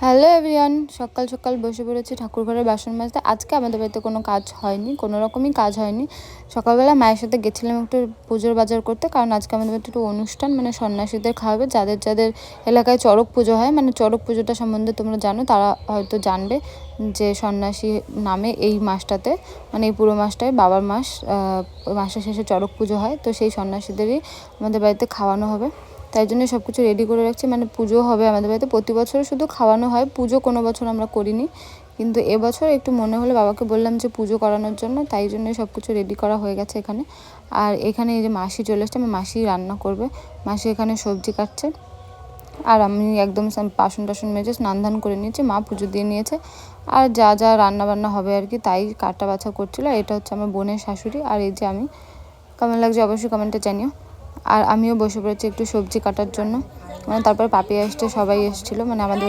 Hello everyone, সকাল সকাল বসে পড়েছি ঠাকুর ঘরের বাসন মাজতে। আজকে আমাদের বাড়িতে কোনো কাজ হয়নি, কোনো রকমই কাজ হয়নি। সকালবেলা মায়ের সাথে গেছিলাম একটু পুজোর বাজার করতে, কারণ আজকে আমাদের বাড়িতে একটু অনুষ্ঠান, মানে সন্ন্যাসীদের খাওয়াবে। যাদের যাদের এলাকায় চড়ক পুজো হয়, মানে চড়ক পুজোটা সম্বন্ধে তোমরা জানো, তারা হয়তো জানবে যে সন্ন্যাসী নামে এই মাসটাতে, মানে এই পুরো মাসটায় বাবার মাস, মাসের শেষে চড়ক পুজো হয়। তো সেই সন্ন্যাসীদেরই আমাদের বাড়িতে খাওয়ানো হবে, তাই জন্য সব কিছু রেডি করে রাখছি। মানে পুজো হবে আমাদের বাড়িতে, প্রতি বছর শুধু খাওয়ানো হয়, পুজো কোনো বছর আমরা করিনি, কিন্তু এবছর একটু মনে হলে বাবাকে বললাম যে পুজো করানোর জন্য, তাই জন্য সব কিছু রেডি করা হয়ে গেছে এখানে। আর এখানে এই যে মাসি চলে এসছে, আমার মাসি রান্না করবে। মাসি এখানে সবজি কাটছে, আর আমি একদম বাসন টাসন মেজে স্নান ধান করে নিয়েছি, মা পুজো দিয়ে নিয়েছে। আর যা যা রান্না বান্না হবে আর কি, তাই কাটা বাছা করছিল। এটা হচ্ছে আমার বোনের শাশুড়ি, আর এই যে আমি। কেমন লাগছে অবশ্যই কমেন্টে জানিও। আর আমিও বসে পড়েছি একটু সবজি কাটার জন্য, মানে তারপর পাপি আসছে, সবাই এসেছিলো, মানে আমাদের